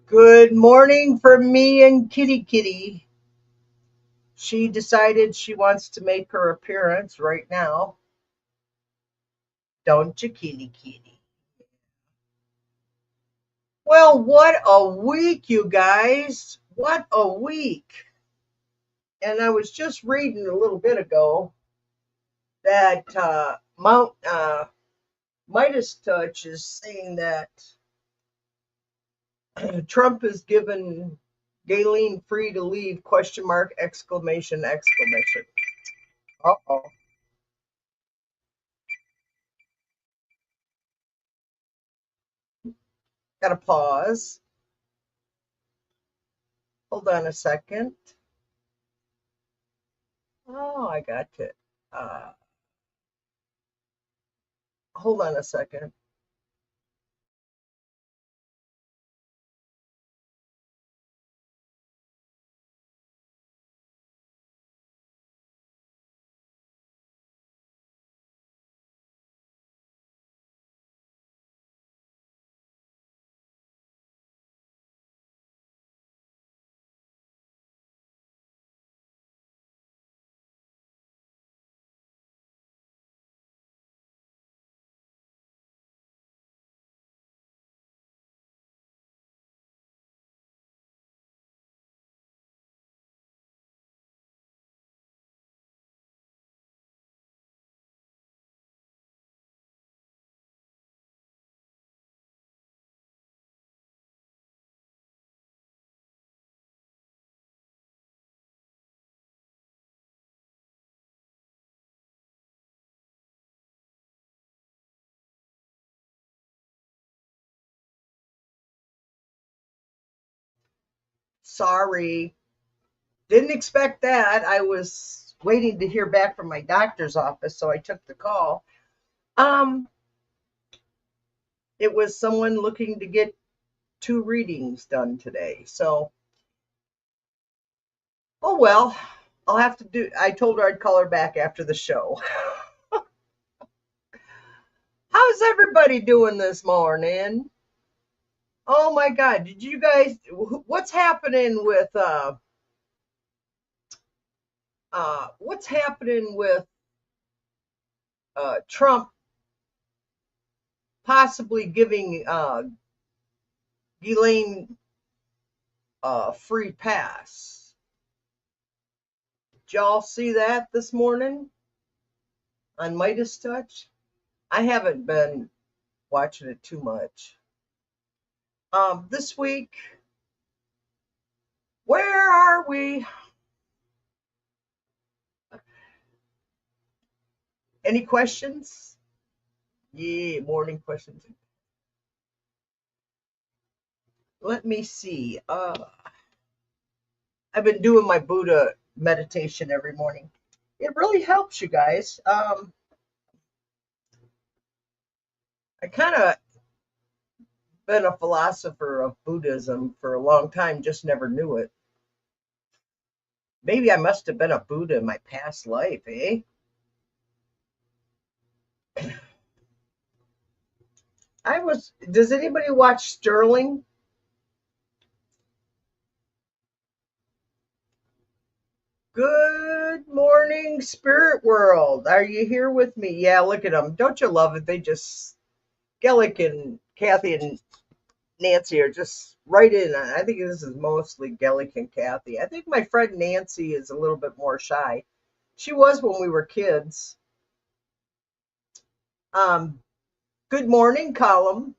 Good morning from me and Kitty Kitty. She decided she wants to make her appearance right now. Don't you, Kitty Kitty? Well, what a week, you guys. What a week. And I was just reading a little bit ago that Mount Midas Touch is saying that Trump has given Ghislaine free to leave, question mark, exclamation, exclamation. Uh-oh. Gotta pause. Hold on a second. Oh, I got it. Uh, Hold on a second. Sorry. Didn't expect that. I was waiting to hear back from my doctor's office, so I took the call. Um, it was someone looking to get two readings done today. So, oh well, I'll have to do I told her I'd call her back after the show. How's everybody doing this morning? Oh my God, did you guys what's happening with what's happening with Trump possibly giving Ghislaine a free pass? Did y'all see that this morning on Midas Touch? I haven't been watching it too much. This week, where are we? Any questions? Yeah, morning questions. Let me see. I've been doing my Buddha meditation every morning. It really helps you guys. I kind of been a philosopher of Buddhism for a long time, just never knew it. Maybe I must have been a Buddha in my past life, eh? Does anybody watch Sterling? Good morning, spirit world. Are you here with me? Yeah, look at them. Don't you love it? Gellick and Kathy and Nancy are just right in. I think this is mostly Gellick and Kathy. I think my friend Nancy is a little bit more shy. She was when we were kids. Um, Good morning, column.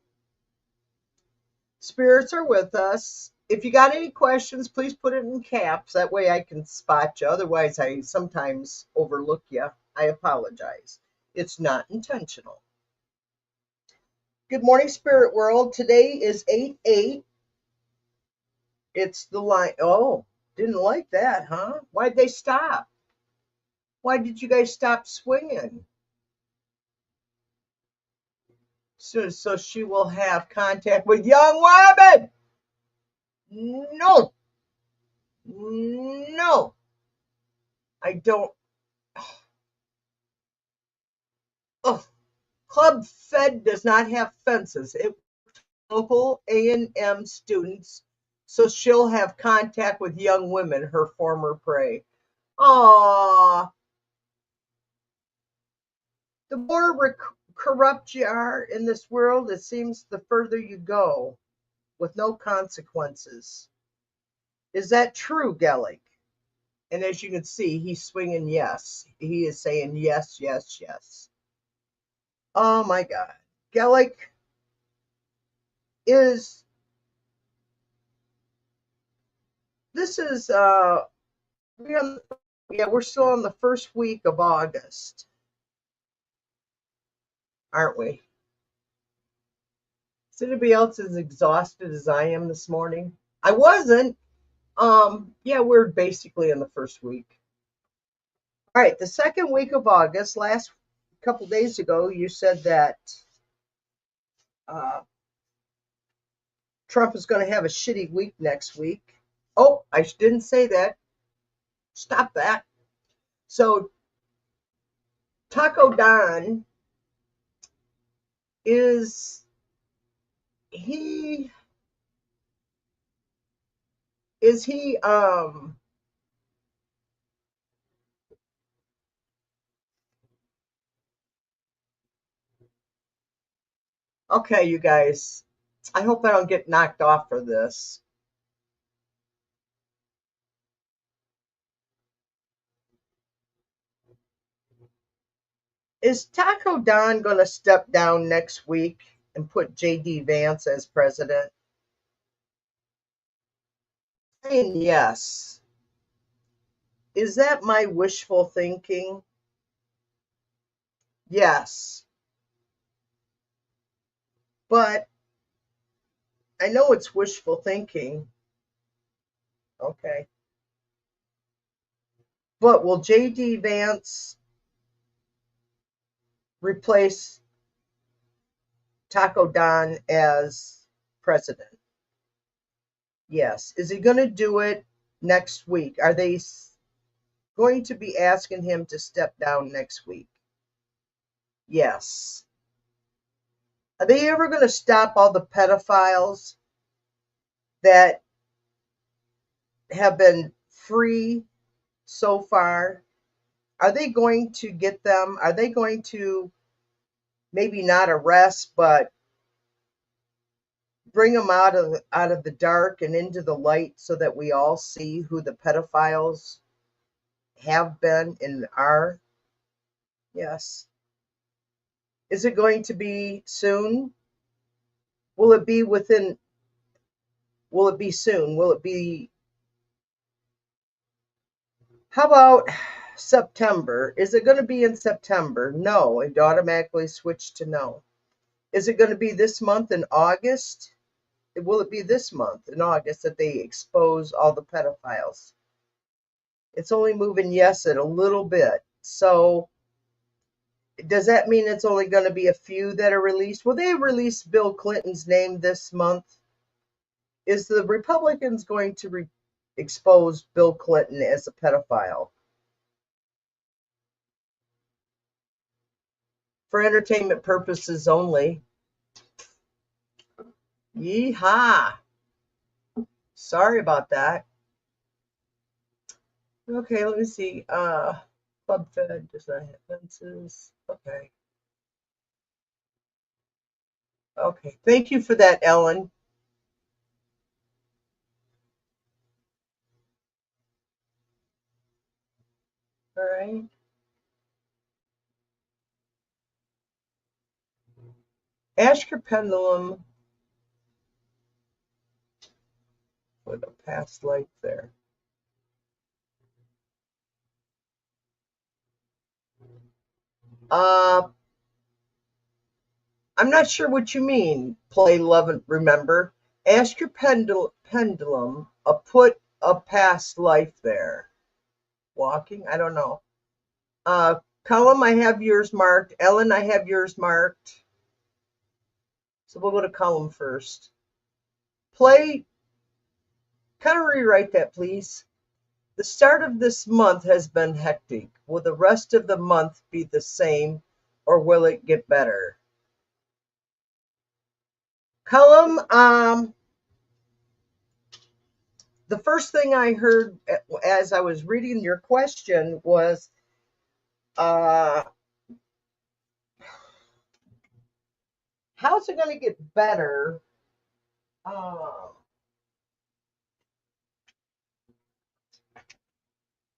Spirits are with us. If you got any questions, please put it in caps. That way I can spot you. Otherwise, I sometimes overlook you. I apologize. It's not intentional. Good morning, spirit world. Today is 8/8. It's the line. Oh, didn't like that, huh? Why'd they stop? Why did you guys stop swinging? So she will have contact with young women. No, no, I don't. Oh, Club Fed does not have fences. It local A&M students so she'll have contact with young women, her former prey. Aww. The more corrupt you are in this world, it seems the further you go with no consequences. Is that true, Gellick? And as you can see, he's swinging yes. He is saying yes, yes, yes. Oh my God. Gellick is, this is, we're still on the first week of August, aren't we? Is anybody else as exhausted as I am this morning? I wasn't. Yeah, we're basically in the first week. All right, the second week of August, last couple days ago, you said that uh, Trump is going to have a shitty week next week. Oh, I didn't say that. Stop that. So, Taco Don is he is he okay, you guys. I hope I don't get knocked off for this. Is Taco Don going to step down next week and put JD Vance as president? Saying yes. Is that my wishful thinking? Yes. But I know it's wishful thinking. Okay. But will JD Vance replace Taco Don as president? Yes. Is he going to do it next week? Are they going to be asking him to step down next week? Yes. Are they ever going to stop all the pedophiles that have been free so far? Are they going to get them? Are they going to maybe not arrest, but bring them out of the dark and into the light so that we all see who the pedophiles have been and are? Yes. Is it going to be soon? Will it be within, will it be soon? Will it be, how about September? Is it going to be in September? No, it automatically switched to no. Is it going to be this month in August? Will it be this month in August that they expose all the pedophiles? It's only moving yes at a little bit. So does that mean it's only going to be a few that are released? Will they release Bill Clinton's name this month? Is the Republicans going to expose Bill Clinton as a pedophile? For entertainment purposes only. Yeehaw. Sorry about that. Okay, let me see. Club Fed does not have fences. Okay. Okay. Thank you for that, Ellen. All right. Ask your pendulum for the past life there. I'm not sure what you mean. Play, love, and remember. Ask your pendulum put a past life there. Walking? I don't know. Colum, I have yours marked. Ellen, I have yours marked. So we'll go to Colum first. Play, kind of rewrite that, please. The start of this month has been hectic. Will the rest of the month be the same or will it get better? Colum, the first thing I heard as I was reading your question was, uh, how's it going to get better? Um,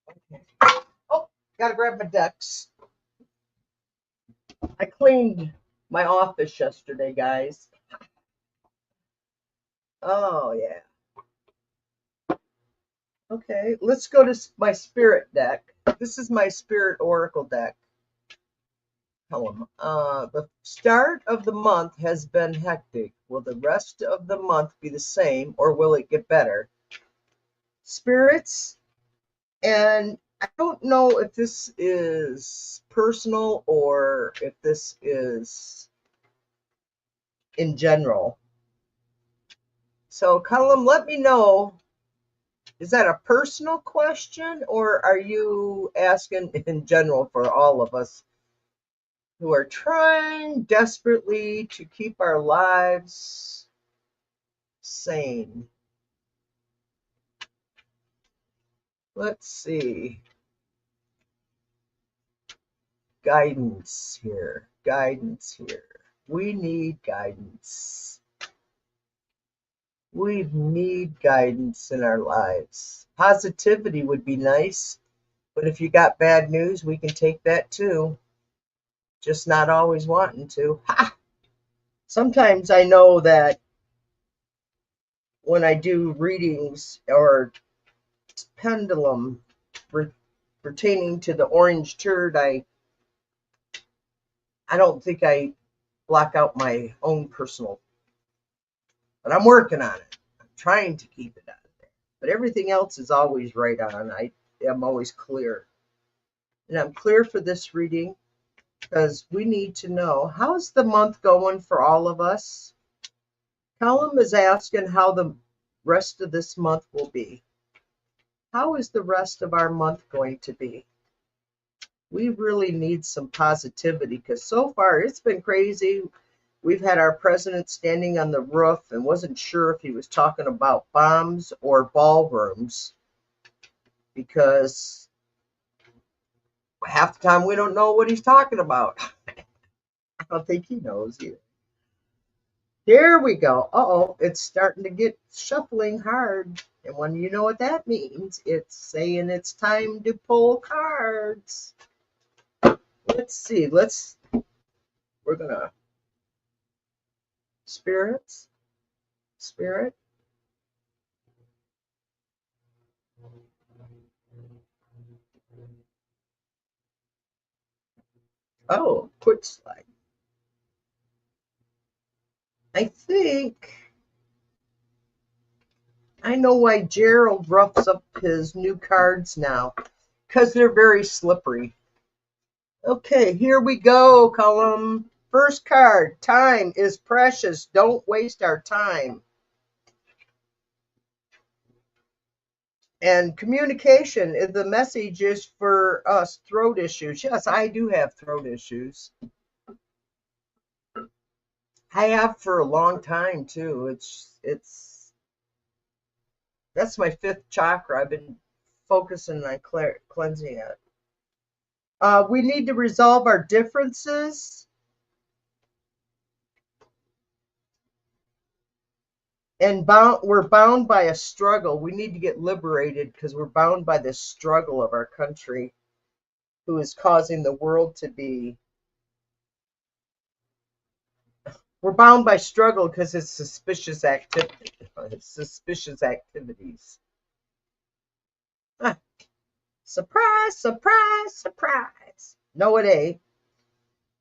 okay. Oh, gotta grab my ducks. I cleaned my office yesterday, guys. Oh, yeah. Okay, let's go to my spirit deck. This is my spirit oracle deck. The start of the month has been hectic. Will the rest of the month be the same or will it get better? Spirits, and I don't know if this is personal or if this is in general. So, Cullum, let me know. Is that a personal question or are you asking in general for all of us who are trying desperately to keep our lives sane? Let's see. Guidance here. Guidance here. We need guidance. We need guidance in our lives. Positivity would be nice, but if you got bad news, we can take that too. Just not always wanting to. Ha! Sometimes I know that when I do readings or pendulum pertaining to the orange turd, I don't think I block out my own personal, but I'm working on it. I'm trying to keep it out of there. But everything else is always right on. I am always clear. And I'm clear for this reading because we need to know, how's the month going for all of us? Callum is asking how the rest of this month will be. How is the rest of our month going to be? We really need some positivity because so far it's been crazy. We've had our president standing on the roof and wasn't sure if he was talking about bombs or ballrooms because half the time we don't know what he's talking about. I don't think he knows either. There we go. Uh-oh, it's starting to get shuffling hard. And when you know what that means, it's saying it's time to pull cards. Let's see. We're going to spirits, spirit. Oh, quick slide. I think I know why Gerald roughs up his new cards now, because they're very slippery. Okay, here we go, Cullum. First card, time is precious. Don't waste our time. And communication, the message is for us, throat issues. Yes, I do have throat issues. I have for a long time too. It's that's my fifth chakra. I've been focusing on cleansing it. We need to resolve our differences and we're bound by a struggle. We need to get liberated because we're bound by this struggle of our country who is causing the world to be. We're bound by struggle because it's suspicious activity. Suspicious activities. Ah, surprise, surprise, surprise. No, it ain't.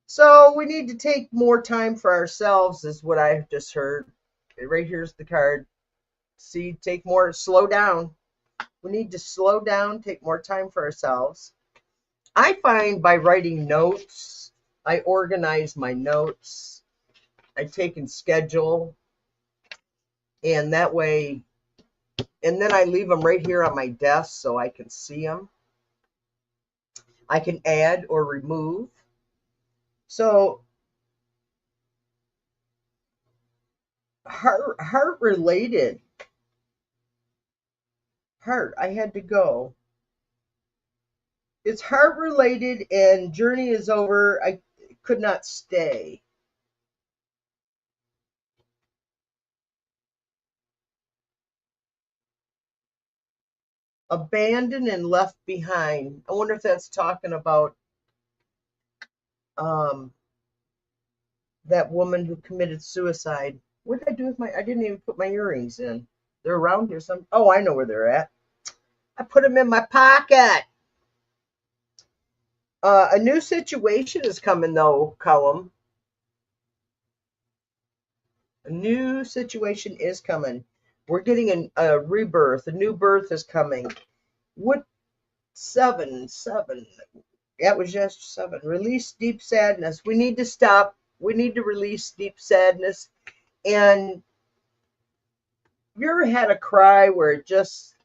So we need to take more time for ourselves, is what I just heard. Right here's the card. See, take more, slow down. We need to slow down, take more time for ourselves. I find by writing notes, I organize my notes. I take and schedule, and that way, and then I leave them right here on my desk so I can see them. I can add or remove. So heart related. Heart, I had to go. It's heart related and journey is over. I could not stay. Abandoned and left behind. I wonder if that's talking about um, that woman who committed suicide. What did I do with my? I didn't even put my earrings in. They're around here. Some. Oh, I know where they're at. I put them in my pocket. A new situation is coming, though, Cullum. A new situation is coming. We're getting a rebirth. A new birth is coming. What? Seven. That was just seven. Release deep sadness. We need to stop. We need to release deep sadness. And have you ever had a cry where it just?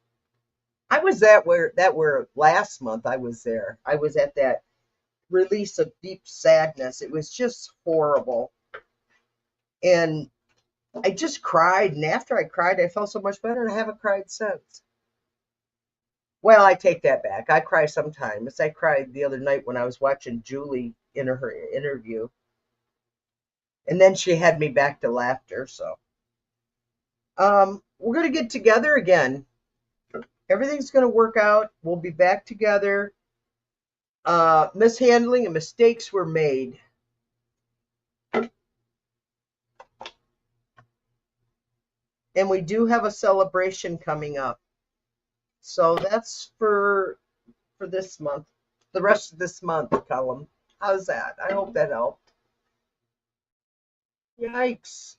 I was where last month I was there. I was at that release of deep sadness. It was just horrible. And I just cried. And after I cried, I felt so much better. And I haven't cried since. Well, I take that back. I cry sometimes. I cried the other night when I was watching Julie in her interview. And then she had me back to laughter. So we're going to get together again. Everything's going to work out. We'll be back together. Mishandling and mistakes were made. And we do have a celebration coming up. So that's for this month. The rest of this month, Cullum. How's that? I hope that helped. Yikes.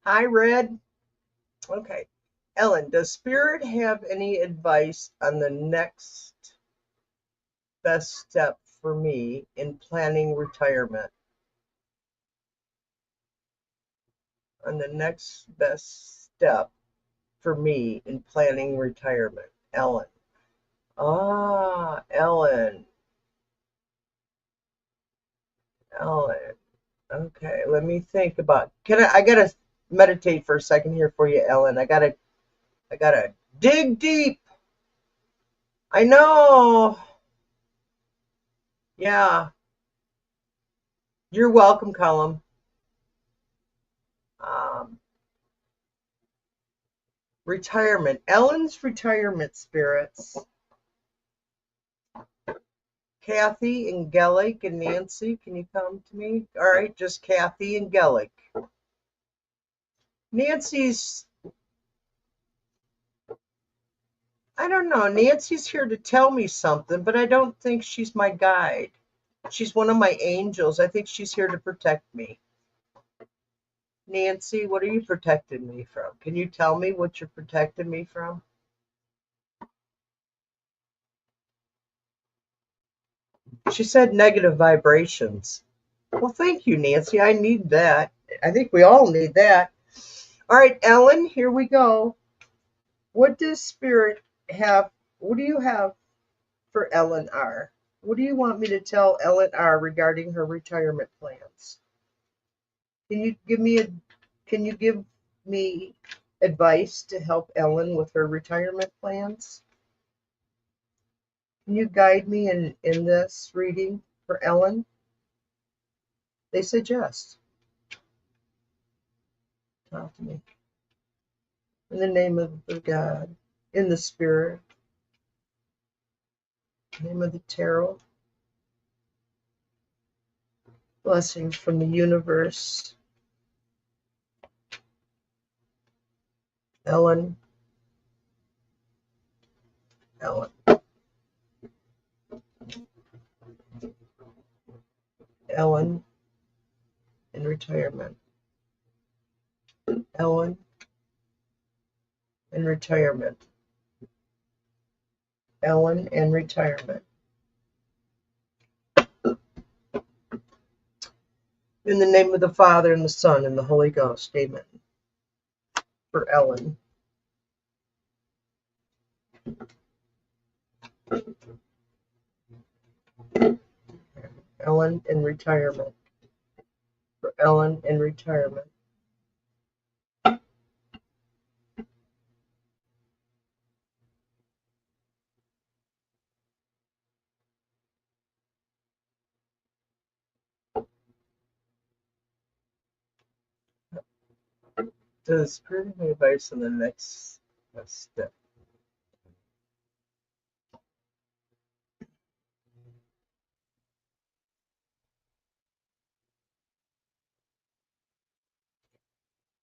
Hi, Red. Okay. Ellen, does Spirit have any advice on the next best step for me in planning retirement? On the next best step for me in planning retirement. Ellen. Ah, Ellen. Ellen. Okay, let me think about. I gotta meditate for a second here for you, Ellen. I gotta dig deep. I know. Yeah. You're welcome, Cullum. Um, retirement. Ellen's retirement spirits. Kathy and Gellick and Nancy, can you come to me? All right, just Kathy and Gellick. Nancy's, I don't know. Nancy's here to tell me something, but I don't think she's my guide. She's one of my angels. I think she's here to protect me. Nancy, what are you protecting me from? Can you tell me what you're protecting me from? She said negative vibrations. Well, thank you, Nancy. I need that. I think we all need that. All right, Ellen, here we go. What does Spirit have? What do you have for Ellen R? What do you want me to tell Ellen R regarding her retirement plans? Can you give me a can you give me advice to help Ellen with her retirement plans? Can you guide me in this reading for Ellen? They said yes. Talk to me. In the name of the God, in the Spirit, in the name of the tarot, blessings from the universe. Ellen, Ellen, Ellen in retirement. Ellen in retirement. Ellen in retirement. In the name of the Father, and the Son, and the Holy Ghost. Amen. For Ellen. Ellen in retirement. Ellen in retirement. Does Spirit have advice on the next step?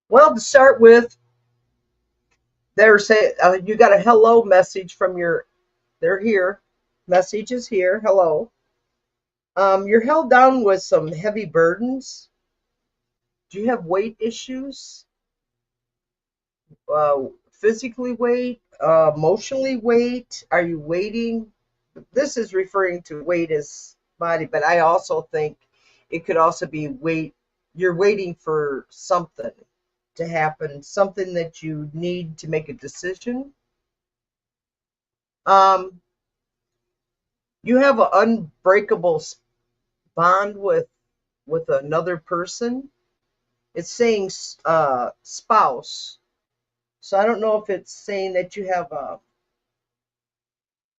Well, to start with, they're saying you got a hello message from your. They're here. Message is here. Hello. You're held down with some heavy burdens. Do you have weight issues? Physically weight, emotionally weight? Are you waiting? This is referring to weight as body, but I also think it could also be weight. You're waiting for something to happen, something that you need to make a decision. Um, you have an unbreakable bond with another person. It's saying spouse. So I don't know if it's saying that you have a.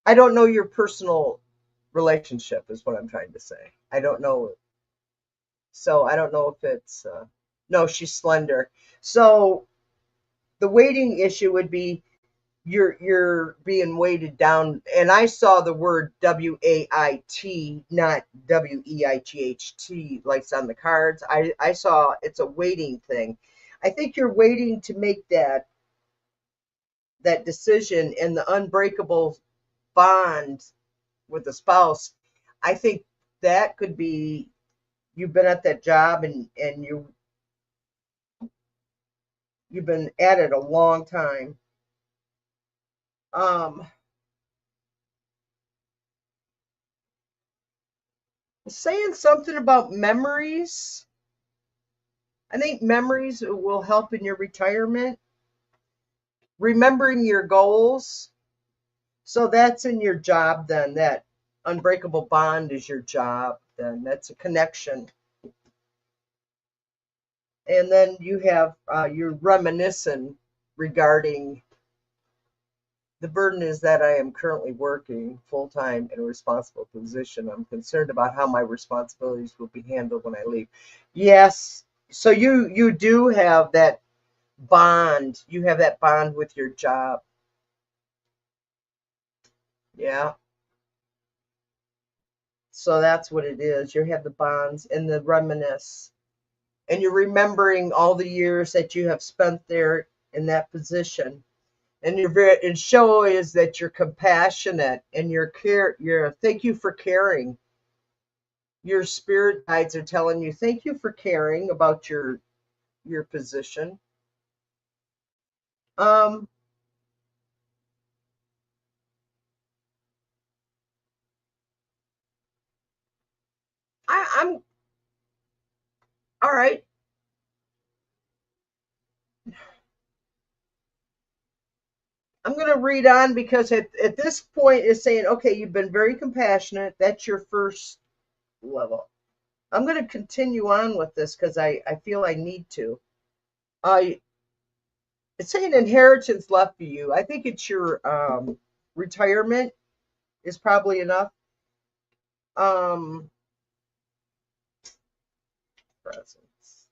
I don't know your personal relationship is what I'm trying to say. I don't know. So I don't know if it's. No, she's slender. So the weighting issue would be you're being weighted down, and I saw the word WAIT, not WEIGHT, like it's on the cards. I saw it's a waiting thing. I think you're waiting to make that decision, and the unbreakable bond with the spouse. I think that could be you've been at that job, and you've been at it a long time. Um, saying something about memories. I think memories will help in your retirement. Remembering your goals. So that's in your job then. That unbreakable bond is your job then. That's a connection. And then you have you're reminiscing regarding the burden is that I am currently working full time in a responsible position. I'm concerned about how my responsibilities will be handled when I leave. Yes. So you do have that bond. You have that bond with your job. Yeah. So that's what it is. You have the bonds and the reminisce. And you're remembering all the years that you have spent there in that position. And you're very and show is that you're compassionate and you're thank you for caring. Your spirit guides are telling you thank you for caring about your position. Um I'm all right. I'm going to read on because at this point it's saying, okay, you've been very compassionate. That's your first level. I'm going to continue on with this because I feel I need to. Uh, it's saying inheritance left for you. I think it's your retirement is probably enough. Um, presence.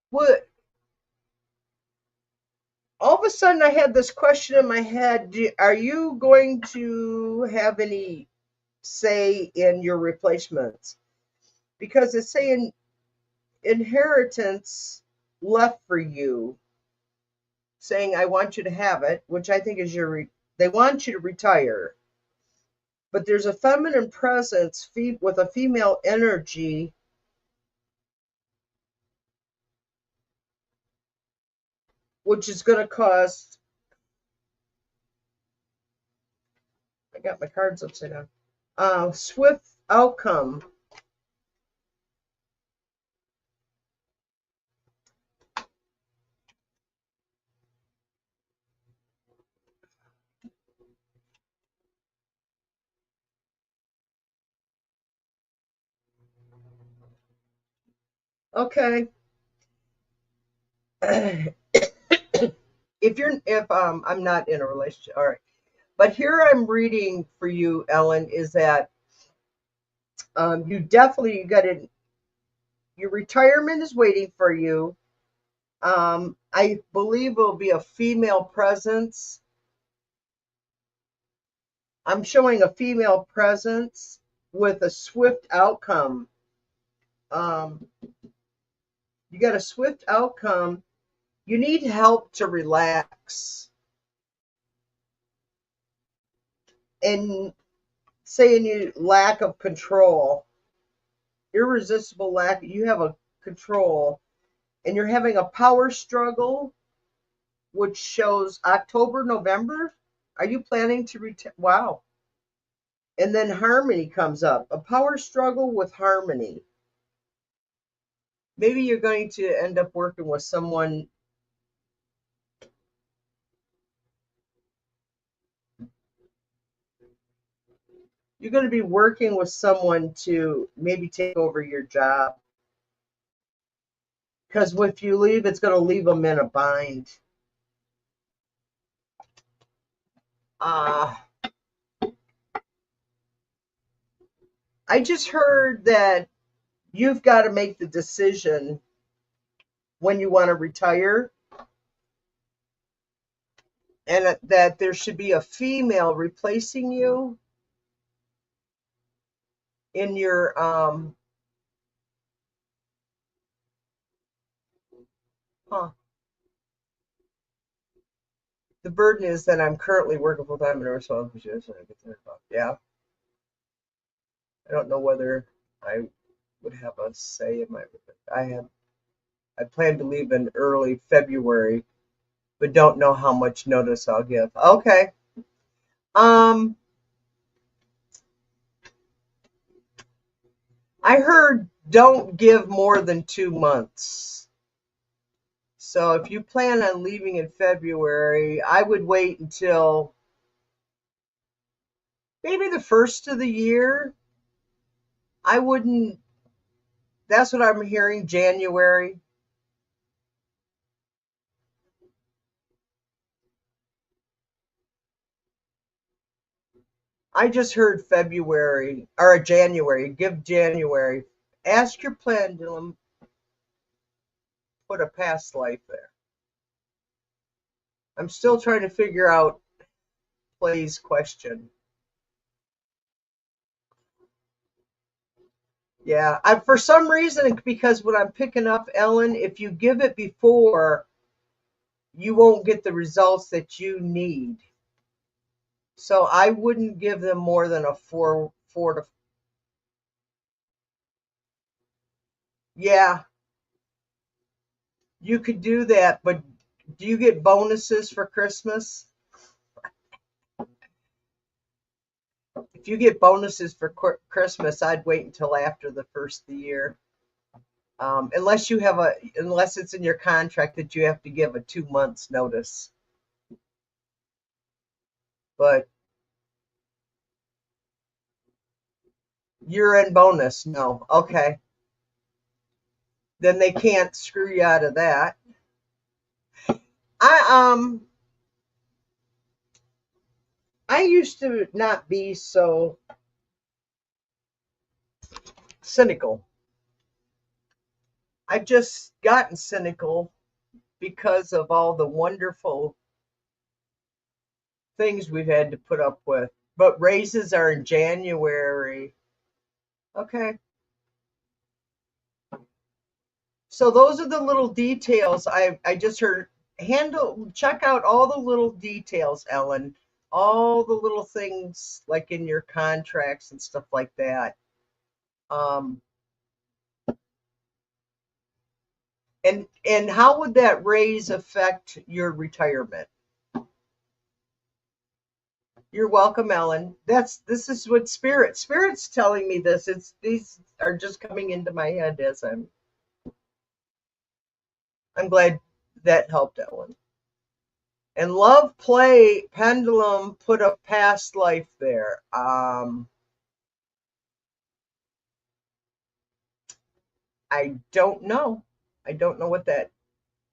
What? All of a sudden, I had this question in my head. Are you going to have any say in your replacements? Because it's saying inheritance left for you, saying I want you to have it, which I think is they want you to retire. But there's a feminine presence with a female energy, which is going to cause. I got my cards upside down. Swift outcome. Okay. If I'm not in a relationship, all right. But here I'm reading for you, Ellen, is that you definitely got to your retirement is waiting for you. I believe it will be a female presence. I'm showing a female presence with a swift outcome. Um, you got a swift outcome. You need help to relax. And saying you lack of control, irresistible lack, you have a control, and you're having a power struggle, which shows October, November. Are you planning to retire? Wow. And then harmony comes up, a power struggle with harmony. Maybe you're going to end up working with someone. You're going to be working with someone to maybe take over your job. Because if you leave, it's going to leave them in a bind. I just heard that you've got to make the decision when you want to retire, and that there should be a female replacing you in your huh. The burden is that I'm currently working full time in a responsible. Yeah, I don't know whether I would have a say in my. I plan to leave in early February, but don't know how much notice I'll give. Okay. Um, I heard don't give more than 2 months. So if you plan on leaving in February, I would wait until maybe the first of the year. I wouldn't, that's what I'm hearing, January. I just heard February or January. Give January. Ask your pendulum, put a past life there. I'm still trying to figure out Clay's question. Yeah, for some reason, because what I'm picking up, Ellen, if you give it before, you won't get the results that you need. So I wouldn't give them more than a four to. Yeah, you could do that, but do you get bonuses for Christmas? If you get bonuses for Christmas, I'd wait until after the first of the year. Unless it's in your contract that you have to give a 2 months notice. But year-end bonus, no. Okay. Then they can't screw you out of that. I I used to not be so cynical. I've just gotten cynical because of all the wonderful things we've had to put up with. But raises are in January. Okay. So those are the little details I just heard. Check out all the little details, Ellen. All the little things like in your contracts and stuff like that. Um, and how would that raise affect your retirement? You're welcome, Ellen. This is what Spirit's telling me this. It's these are just coming into my head as I'm glad that helped, Ellen. And love, play, pendulum, put a past life there. I don't know. I don't know what that.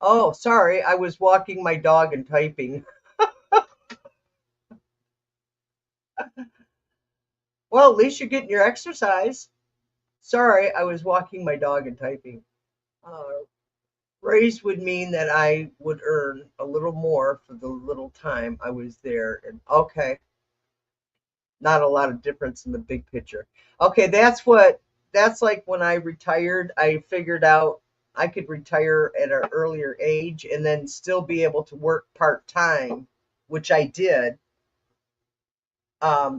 Oh, sorry. I was walking my dog and typing. Well, at least you're getting your exercise. Sorry, I was walking my dog and typing. Uh, Raise would mean that I would earn a little more for the little time I was there. And okay, not a lot of difference in the big picture. Okay, that's like when I retired, I figured out I could retire at an earlier age and then still be able to work part time, which I did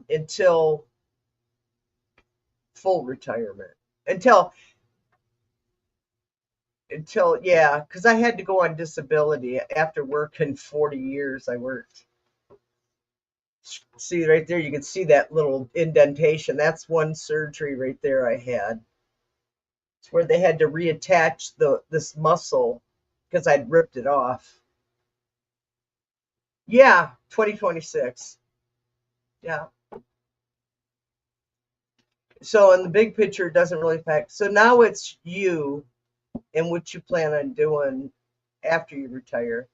until full retirement. Until yeah, because I had to go on disability after working 40 years. I worked. See right there, you can see that little indentation. That's one surgery right there I had. It's where they had to reattach this muscle because I'd ripped it off. Yeah, 2026. Yeah. So in the big picture, it doesn't really affect. So now it's you and what you plan on doing after you retire.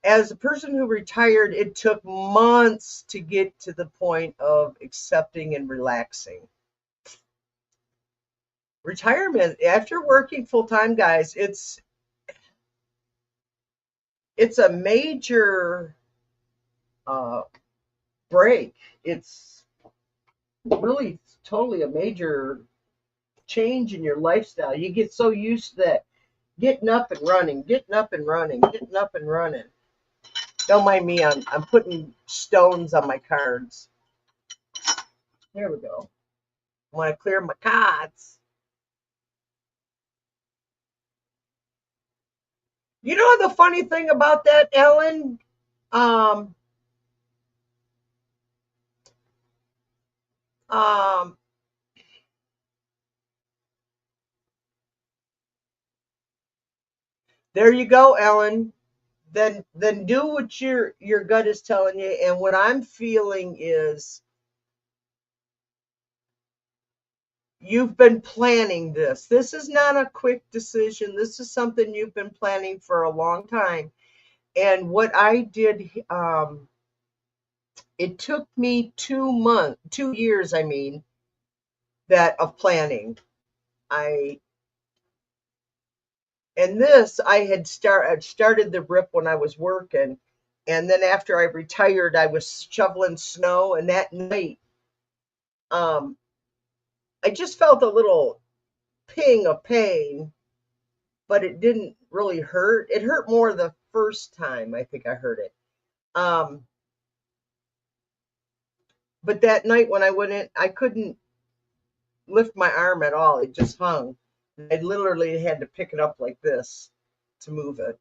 As a person who retired, it took months to get to the point of accepting and relaxing. Retirement after working full time, guys, it's a major uh, break. It's really totally a major change in your lifestyle. You get so used to that getting up and running, getting up and running, getting up and running. Don't mind me, I'm putting stones on my cards. There we go. I want to clear my cards. You know the funny thing about that, Ellen? Um, um, there you go, Ellen. Then do what your gut is telling you. And what I'm feeling is you've been planning this. This is not a quick decision. This is something you've been planning for a long time. And what I did, it took me 2 months, 2 years, I mean, that of planning. I and this I had started the rip when I was working, and then after I retired, I was shoveling snow. And that night, um, I just felt a little ping of pain, but it didn't really hurt. It hurt more the first time I think I heard it. Um, but that night when I went in, I couldn't lift my arm at all. It just hung. I literally had to pick it up like this to move it.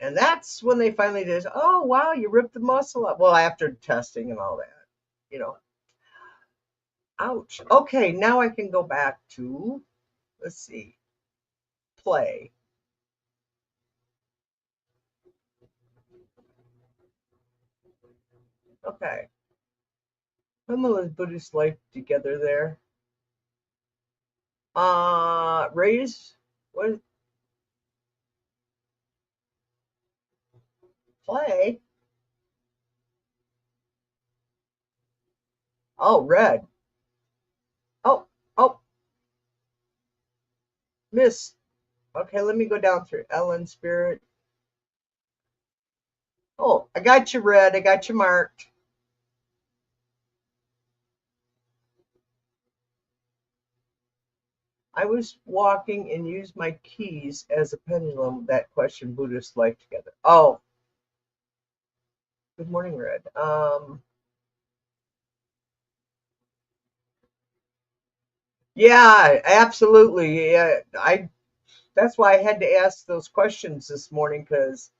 And that's when they finally did, oh, wow, you ripped the muscle up. Well, after testing and all that, you know, ouch. Okay, now I can go back to, let's see, play. Okay. Pamela's Buddhist life together there. Raise, what, play? Oh, red. Oh, oh, miss. Okay, let me go down through Ellen Spirit. Oh, I got you red. I got you marked. I was walking and used my keys as a pendulum that questioned Buddhist life together. Oh, good morning, Red. Yeah, absolutely. Yeah, that's why I had to ask those questions this morning because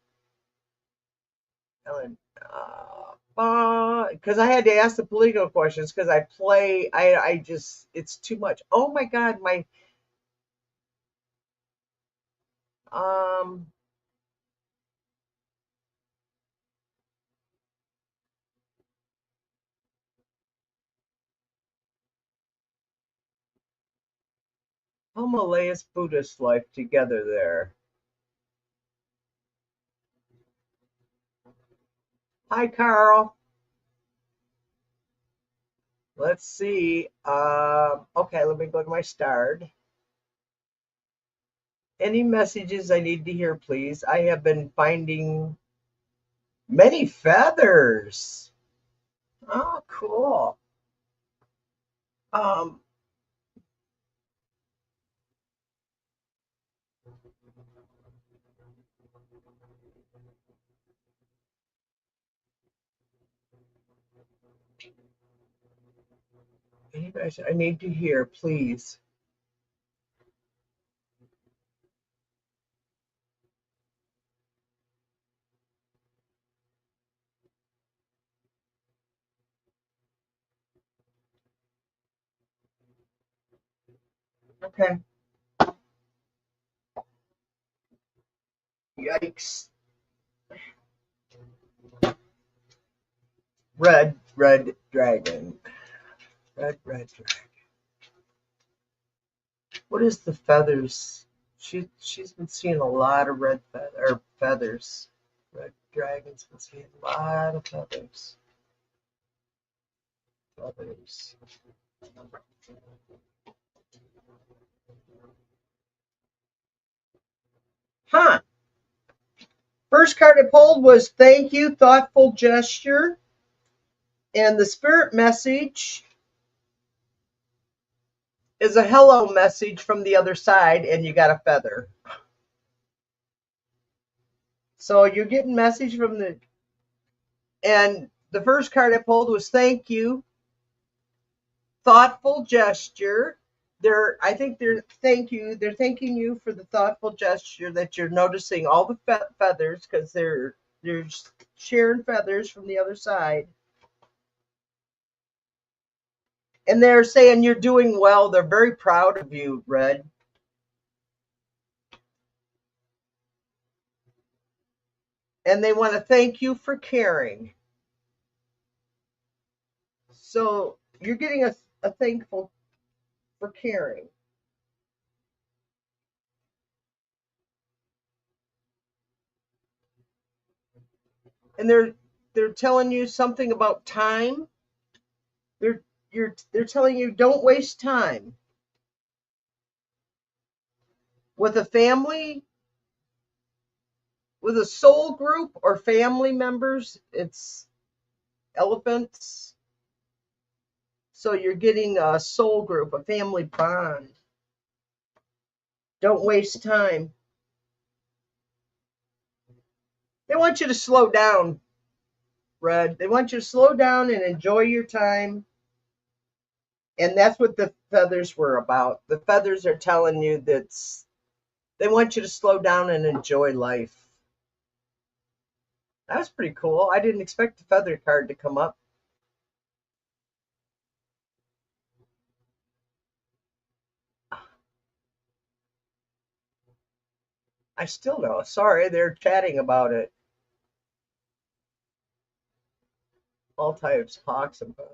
Ellen, because I had to ask the political questions because I just, it's too much. Oh my God, um, Himalayas Buddhist life together there. Hi, Carl. Let's see. Okay, let me go to my start. Any messages I need to hear, please? I have been finding many feathers. Oh, cool. Um, any message I need to hear, please. Okay. Yikes. Red dragon. Red dragon. What is the feathers? She's been seeing a lot of feathers. Red dragon's been seeing a lot of feathers. Feathers. Huh. First card I pulled was thank you, thoughtful gesture. And the spirit message is a hello message from the other side, and you got a feather. So you're getting message from and the first card I pulled was thank you, thoughtful gesture. I think they're thanking you for the thoughtful gesture that you're noticing all the feathers because they're sharing feathers from the other side. And they're saying you're doing well. They're very proud of you, Red. And they want to thank you for caring. So you're getting a thankful for caring. And they're telling you something about time. They're they're telling you don't waste time with a family, with a soul group or family members. It's elephants. So you're getting a soul group, a family bond. Don't waste time. They want you to slow down, Red. They want you to slow down and enjoy your time. And that's what the feathers were about. The feathers are telling you that they want you to slow down and enjoy life. That was pretty cool. I didn't expect the feather card to come up. I still know. Sorry, they're chatting about it. All types, hawks and bugs.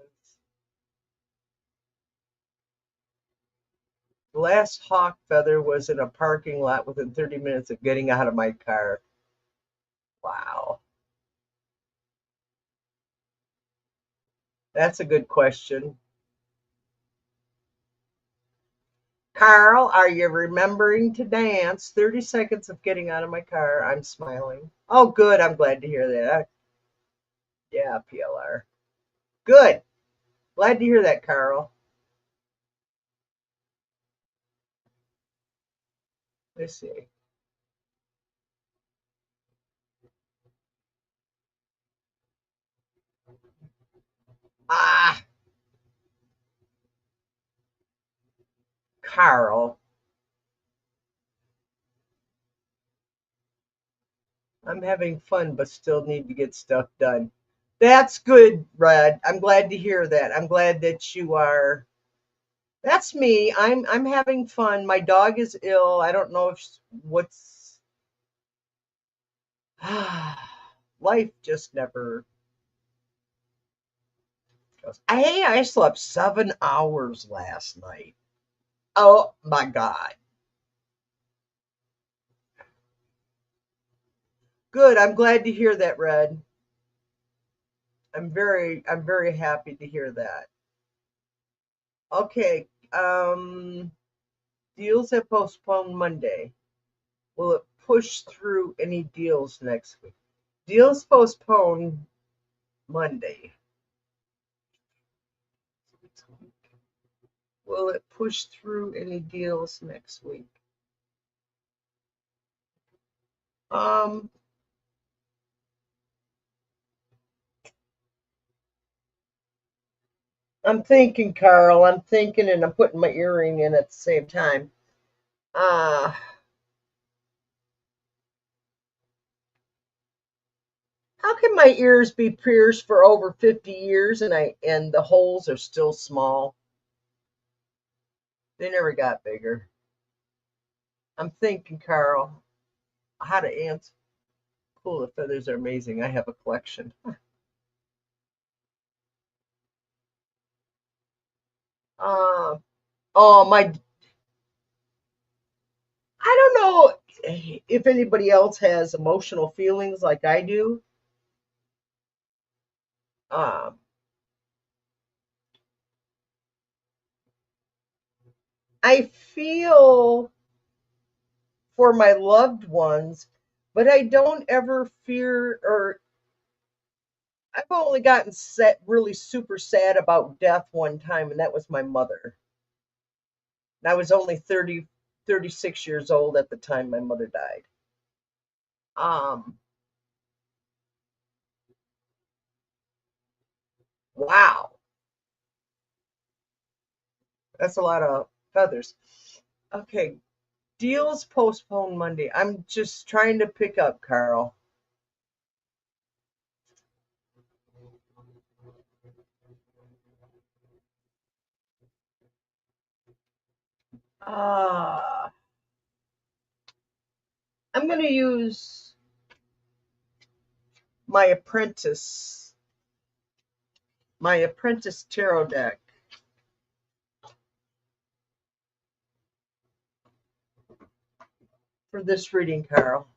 The last hawk feather was in a parking lot within 30 minutes of getting out of my car. Wow. That's a good question. Carl, are you remembering to dance? 30 seconds of getting out of my car. I'm smiling. Oh, good. I'm glad to hear that. Yeah, PLR. Good. Glad to hear that, Carl. Let's see. Ah, Carl. I'm having fun, but still need to get stuff done. That's good, Red. I'm glad to hear that. I'm glad that you are. That's me. I'm having fun. My dog is ill. I don't know if what's life just never goes. Hey, I slept 7 hours last night. Oh my God. Good. I'm glad to hear that, Red. I'm very happy to hear that. Okay. Deals have postponed Monday. Will it push through any deals next week? Deals postponed Monday. Will it push through any deals next week? Um, I'm thinking, Carl. I'm thinking, and I'm putting my earring in at the same time. Uh, how can my ears be pierced for over 50 years and the holes are still small? They never got bigger. I'm thinking, Carl, how to answer. Cool, the feathers are amazing. I have a collection. Uh, oh, I don't know if anybody else has emotional feelings like I do. Um, I feel for my loved ones, but I don't ever fear or I've only gotten really super sad about death one time, and that was my mother. And I was only 36 years old at the time my mother died. Um, wow, that's a lot of feathers. Okay, deals postponed Monday. I'm just trying to pick up, Carl. Uh, I'm going to use my apprentice, my apprentice tarot deck for this reading, Carl.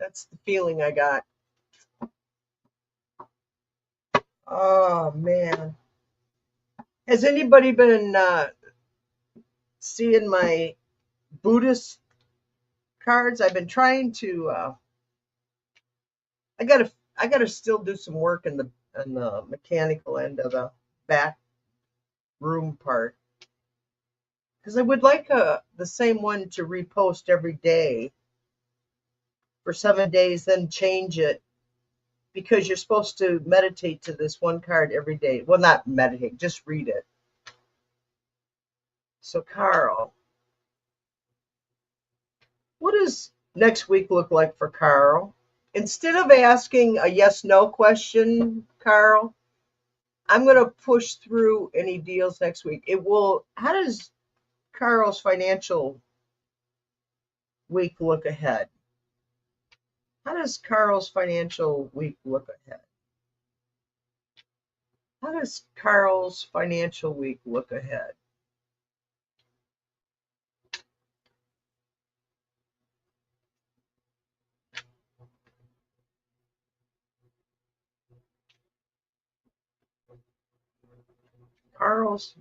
That's the feeling I got. Oh man, has anybody been seeing my Buddhist cards? I've been trying to. I gotta still do some work in the mechanical end of the back room part because I would like the same one to repost every day for 7 days, then change it because you're supposed to meditate to this one card every day. Well, not meditate, just read it. So, Carl, what does next week look like for Carl? Instead of asking a yes no question, Carl, I'm going to push through any deals next week. How does Carl's financial week look ahead? How does Carl's financial week look ahead? How does Carl's financial week look ahead? Carl's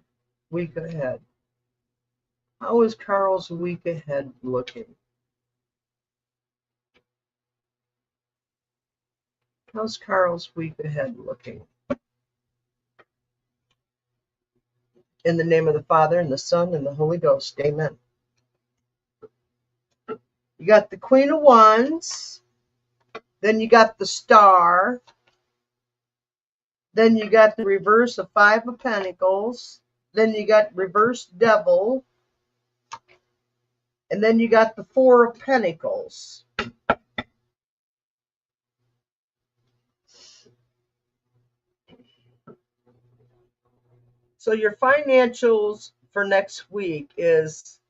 week ahead. How is Carl's week ahead looking? How's Carl's week ahead looking? In the name of the Father, and the Son, and the Holy Ghost. Amen. You got the Queen of Wands. Then you got the Star. Then you got the reverse of Five of Pentacles. Then you got reverse Devil. And then you got the Four of Pentacles. So your financials for next week is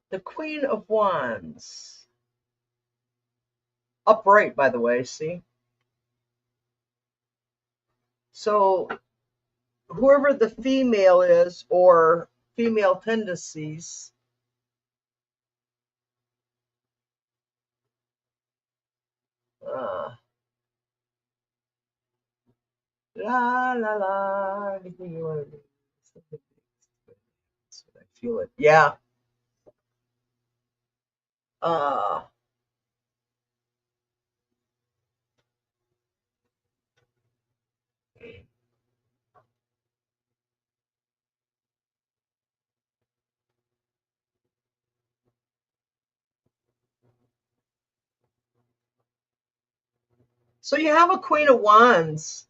the Queen of Wands. Upright, by the way, see? So whoever the female is or female tendencies. Uh, la la la. Anything you want to do. I feel it. Yeah. Uh, so you have a Queen of Wands.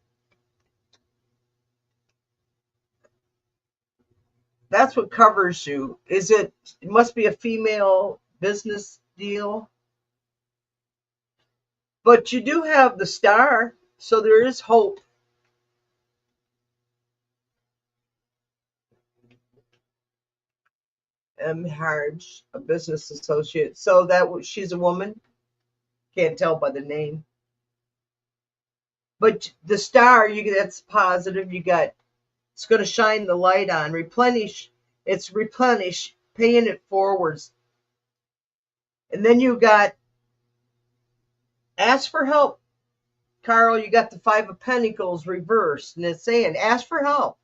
That's what covers you. Is it? It must be a female business deal. But you do have the star, so there is hope. M. Harge, a business associate. So she's a woman. Can't tell by the name. But the star, that's positive. You got it's going to shine the light on, replenish. It's replenish, paying it forwards. And then you got ask for help, Carl. You got the Five of Pentacles reversed, and it's saying ask for help.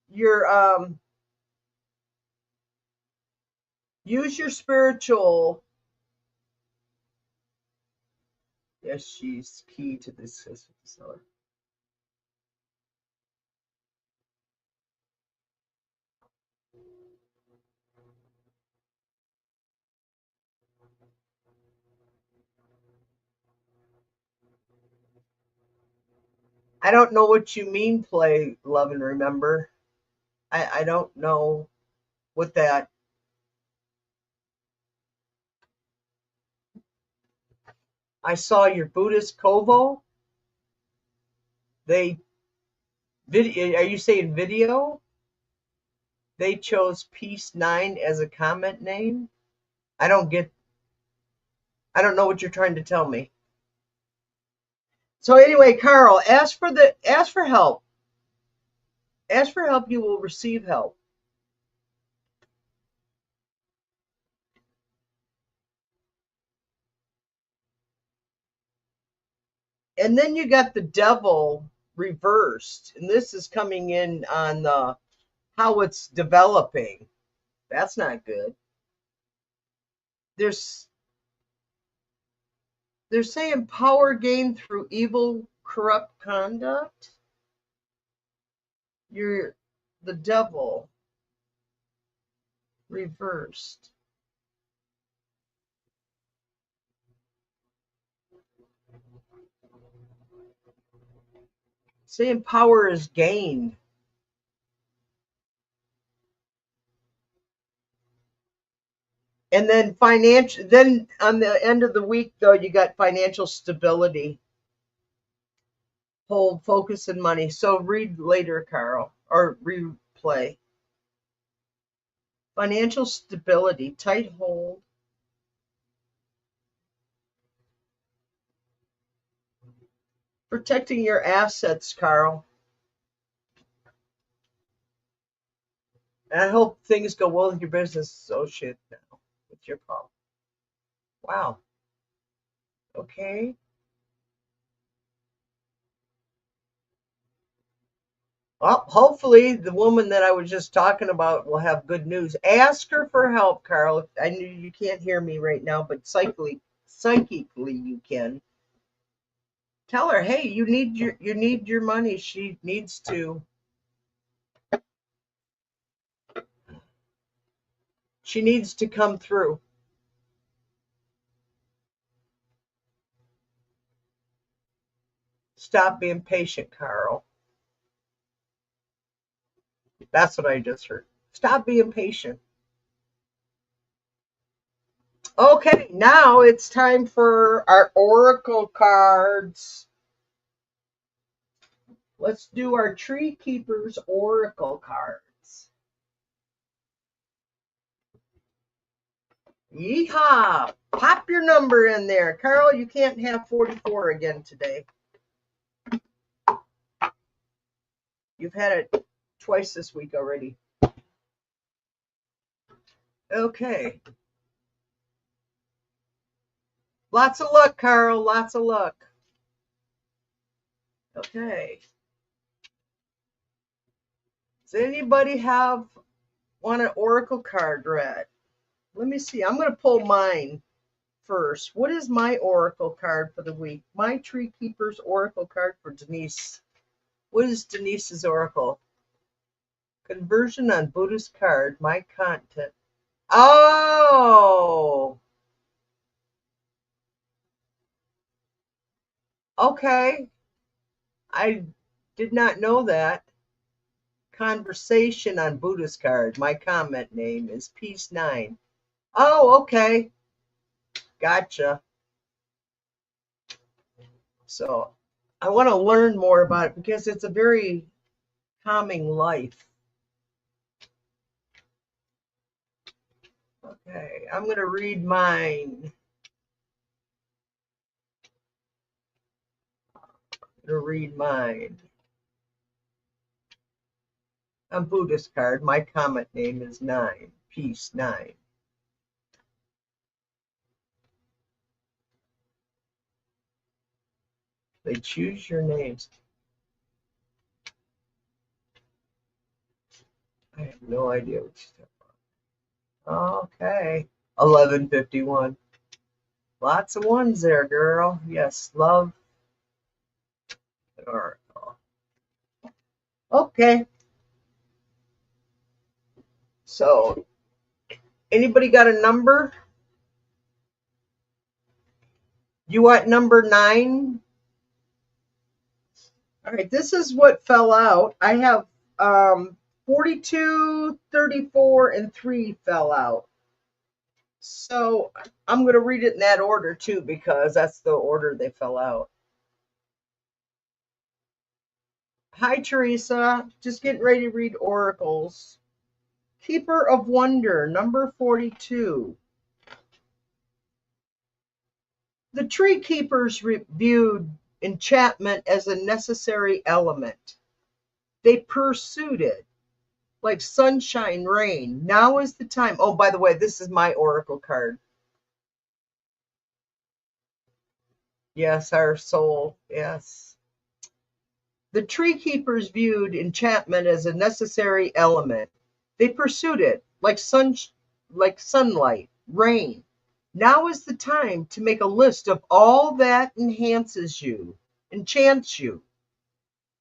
You're use your spiritual. Yes, she's key to this. I don't know what you mean, play, love, and remember. I don't know what that. I saw your Buddhist Kovo. They video. Are you saying video? They chose Peace 9 as a comment name. I don't get. I don't know what you're trying to tell me. So anyway, Carl, ask for help. Ask for help. You will receive help. And then you got the devil reversed, and this is coming in on the how it's developing. That's not good. There's They're saying power gained through evil, corrupt conduct. You're the devil reversed. Saying power is gained. And then financial, then on the end of the week, though, you got financial stability. Hold, focus, and money. So read later, Carl, or replay. Financial stability, tight hold. Protecting your assets, Carl. And I hope things go well with your business associate now with your problem. Wow. Okay. Well, hopefully the woman that I was just talking about will have good news. Ask her for help, Carl. I know you can't hear me right now, but psychically you can. Tell her, hey, you need your money. She needs to come through. Stop being patient, Carl. That's what I just heard. Stop being patient. Okay, now it's time for our oracle cards. Let's do our Tree Keepers oracle cards. Yeehaw! Pop your number in there. Carl, you can't have 44 again today. You've had it twice this week already. Okay. Lots of luck, Carl. Lots of luck. Okay. Does anybody want an oracle card read? Let me see. I'm going to pull mine first. What is my oracle card for the week? My Tree Keeper's oracle card for Denise. What is Denise's oracle? Conversion on Buddhist card. My content. Oh, okay. I did not know that. Conversation on Buddhist card. My comment name is Peace 9. Oh, okay. Gotcha. So I want to learn more about it because it's a very calming life. Okay, I'm going to read mine. I'm Buddhist card. My comment name is 9. Peace 9. They choose your names. I have no idea what you're talking about. Okay. 1151. Lots of ones there, girl. Yes, love. Oracle. Okay. So, anybody got a number? You want number 9? All right, this is what fell out. I have 42, 34, and 3 fell out. So I'm going to read it in that order too, because that's the order they fell out. Hi, Teresa. Just getting ready to read oracles. Keeper of Wonder, number 42. The tree keepers viewed enchantment as a necessary element. They pursued it like sunshine, rain. Now is the time. Oh, by the way, this is my oracle card. Yes, our soul. Yes. The tree keepers viewed enchantment as a necessary element. They pursued it like sunlight, rain. Now is the time to make a list of all that enchants you.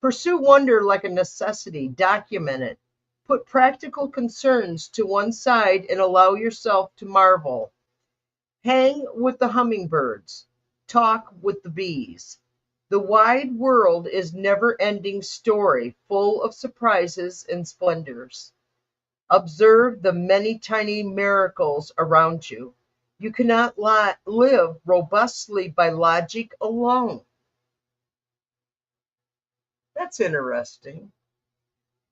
Pursue wonder like a necessity, document it. Put practical concerns to one side and allow yourself to marvel. Hang with the hummingbirds. Talk with the bees. The wide world is never-ending story, full of surprises and splendors. Observe the many tiny miracles around you. You cannot live robustly by logic alone. That's interesting.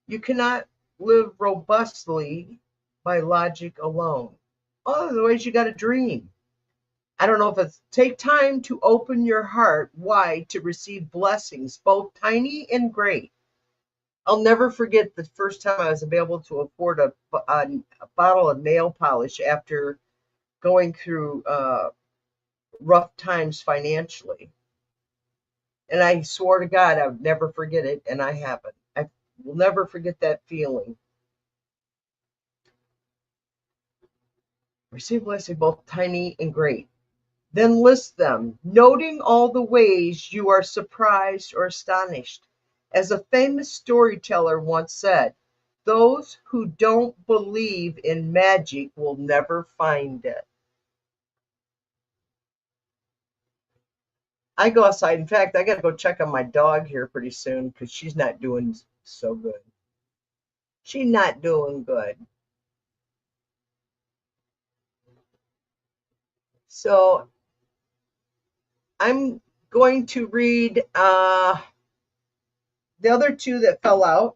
You cannot live robustly by logic alone. Otherwise, you got to dream. I don't know if it's take time to open your heart wide to receive blessings, both tiny and great. I'll never forget the first time I was able to afford a bottle of nail polish after going through rough times financially. And I swore to God I would never forget it, and I haven't. I will never forget that feeling. Receive blessing both tiny and great. Then list them, noting all the ways you are surprised or astonished. As a famous storyteller once said, those who don't believe in magic will never find it. I go outside. In fact, I got to go check on my dog here pretty soon because she's not doing so good. She's not doing good. So I'm going to read the other 2 that fell out.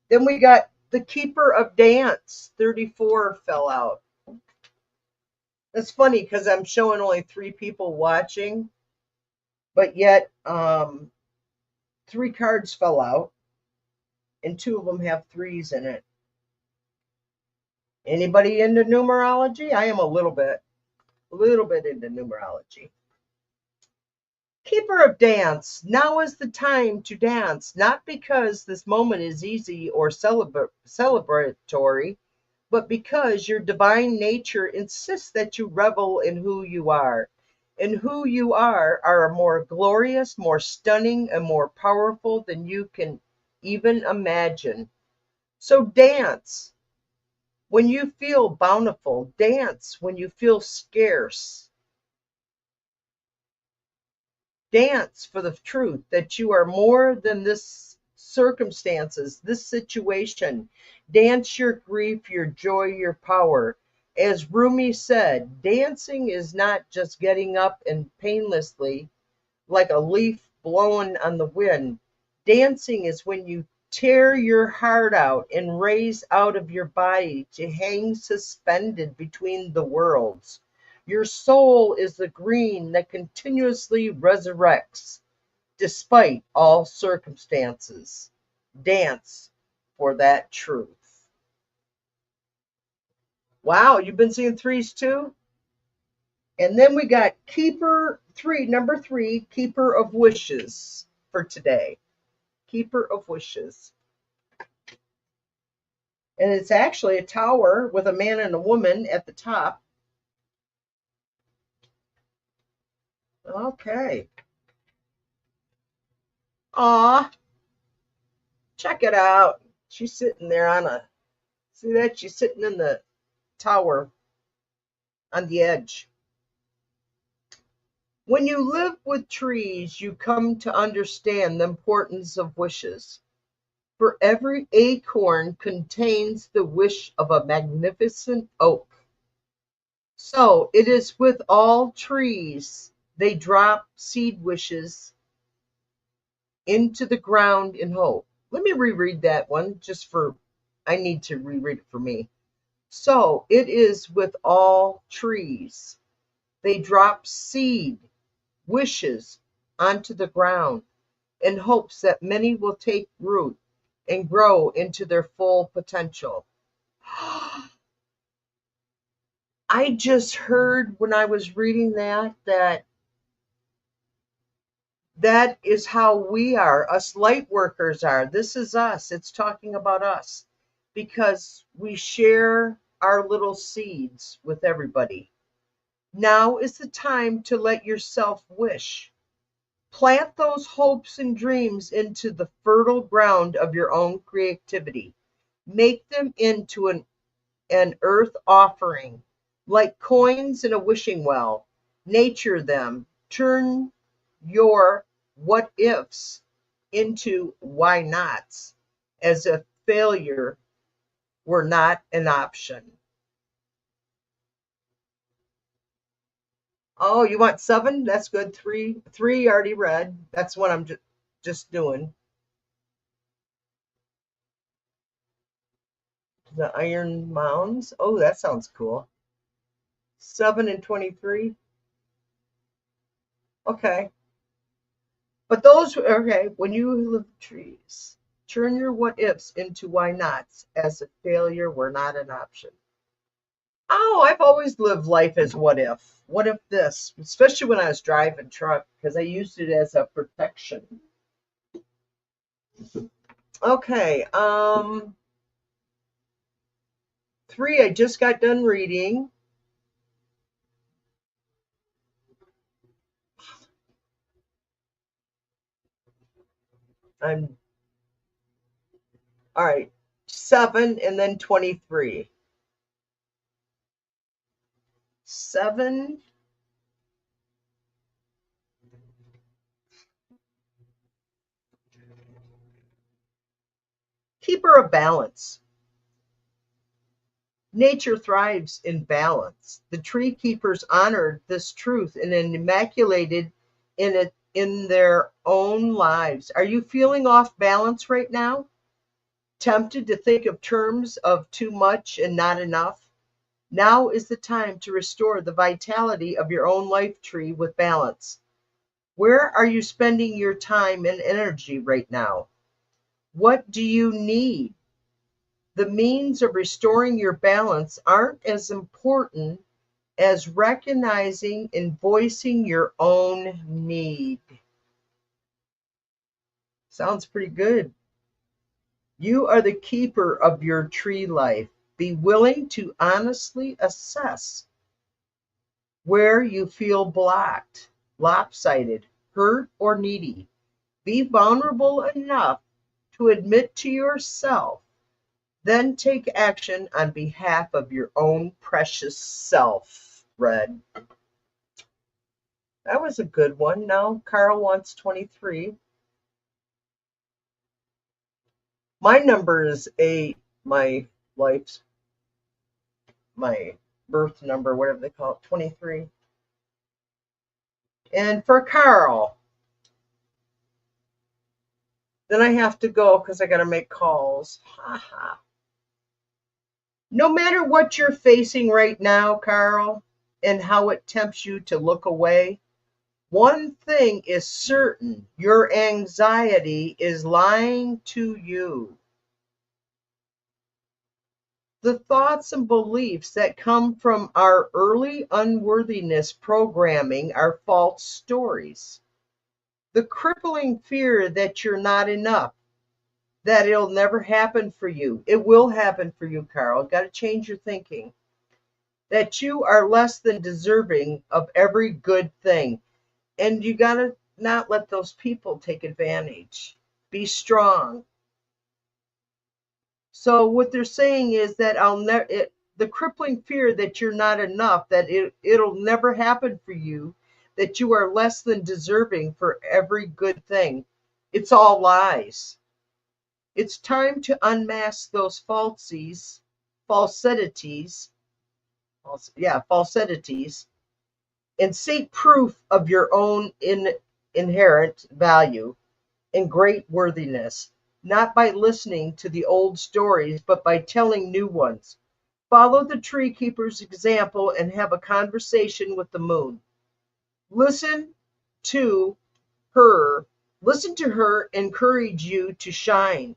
Then we got the Keeper of Dance, 34 fell out. That's funny because I'm showing only 3 people watching, but yet 3 cards fell out. and 2 of them have 3s in it. Anybody into numerology? I am a little bit into numerology. Keeper of dance. Now is the time to dance, not because this moment is easy or celebratory, but because your divine nature insists that you revel in who you are. And who you are more glorious, more stunning, and more powerful than you can even imagine. So dance when you feel bountiful, dance when you feel scarce. Dance for the truth that you are more than this circumstances, this situation. Dance your grief, your joy, your power. As Rumi said, dancing is not just getting up and painlessly like a leaf blown on the wind. Dancing is when you tear your heart out and raise out of your body to hang suspended between the worlds. Your soul is the green that continuously resurrects despite all circumstances. Dance for that truth. Wow, you've been seeing 3s too? And then we got number 3, Keeper of Wishes for today. Keeper of Wishes. And it's actually a tower with a man and a woman at the top. Okay. Aw, check it out. She's sitting there see that? She's sitting in the tower on the edge. When you live with trees, you come to understand the importance of wishes. For every acorn contains the wish of a magnificent oak. So it is with all trees. They drop seed wishes into the ground in hope. Let me reread that one I need to reread it for me. So it is with all trees. They drop seed wishes onto the ground in hopes that many will take root and grow into their full potential. I just heard when I was reading that is how we are, us light workers are. This is us. It's talking about us because we share our little seeds with everybody. Now is the time to let yourself wish. Plant those hopes and dreams into the fertile ground of your own creativity. Make them into an earth offering, like coins in a wishing well. Nature them. Turn your what ifs into why nots, as if failure were not an option. Oh, you want 7? That's good. 3 already read. That's what I'm just doing. The Iron Mounds. Oh, that sounds cool. 7 and 23. Okay. But okay, when you live trees, turn your what ifs into why nots, as if failure were not an option. Oh, I've always lived life as what if. What if this? Especially when I was driving truck, because I used it as a protection. Okay, 3 I just got done reading. I'm all right. 7 and then 23. 7. Keeper of balance. Nature thrives in balance. The tree keepers honored this truth and immaculated in their own lives. Are you feeling off balance right now? Tempted to think of terms of too much and not enough? Now is the time to restore the vitality of your own life tree with balance. Where are you spending your time and energy right now? What do you need? The means of restoring your balance aren't as important as recognizing and voicing your own need. Sounds pretty good. You are the keeper of your tree life. Be willing to honestly assess where you feel blocked, lopsided, hurt, or needy. Be vulnerable enough to admit to yourself, then take action on behalf of your own precious self. Red. That was a good one. Now Carl wants 23. My number is 8. My life's, my birth number, whatever they call it, 23. And for Carl, then I have to go because I got to make calls. No matter what you're facing right now, Carl, and how it tempts you to look away, one thing is certain: your anxiety is lying to you. The thoughts and beliefs that come from our early unworthiness programming are false stories. The crippling fear that you're not enough, that it'll never happen for you. It will happen for you, Carl. Got to change your thinking. That you are less than deserving of every good thing. And you got to not let those people take advantage. Be strong. So what they're saying is that the crippling fear that you're not enough, that it'll never happen for you, that you are less than deserving for every good thing. It's all lies. It's time to unmask those falsities, falsities, and seek proof of your own inherent value and great worthiness, not by listening to the old stories, but by telling new ones. Follow the tree keeper's example and have a conversation with the moon. Listen to her. Listen to her encourage you to shine.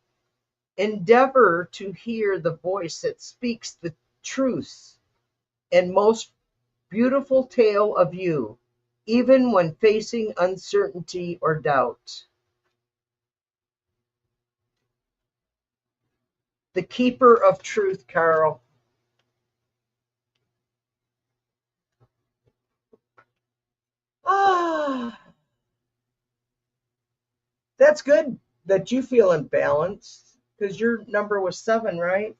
Endeavor to hear the voice that speaks the truth and most beautiful tale of you, even when facing uncertainty or doubt. The keeper of truth, Carl. Ah, that's good that you feel imbalanced because your number was 7, right?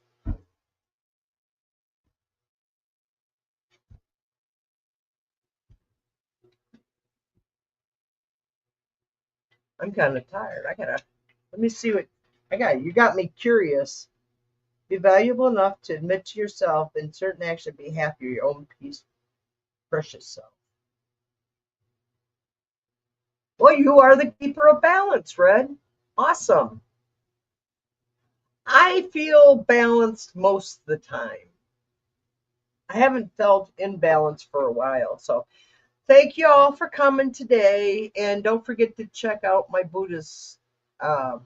I'm kind of tired. Let me see what I got. You got me curious. Be valuable enough to admit to yourself in certain action be happy your own peace, precious self. Well, you are the keeper of balance, Red. Awesome. I feel balanced most of the time. I haven't felt imbalanced for a while. So thank you all for coming today. And don't forget to check out my Buddhist uh,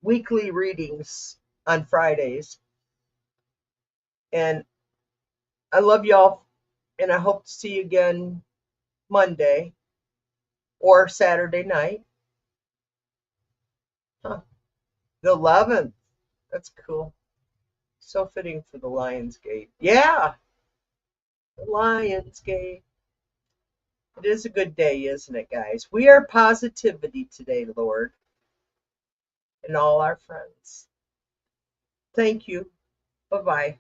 weekly readings on Fridays. And I love y'all. And I hope to see you again Monday or Saturday night. Huh. The 11th. That's cool. So fitting for the Lionsgate. Yeah, the Lionsgate. It is a good day, isn't it, guys? We are positivity today, Lord, and all our friends. Thank you. Bye bye.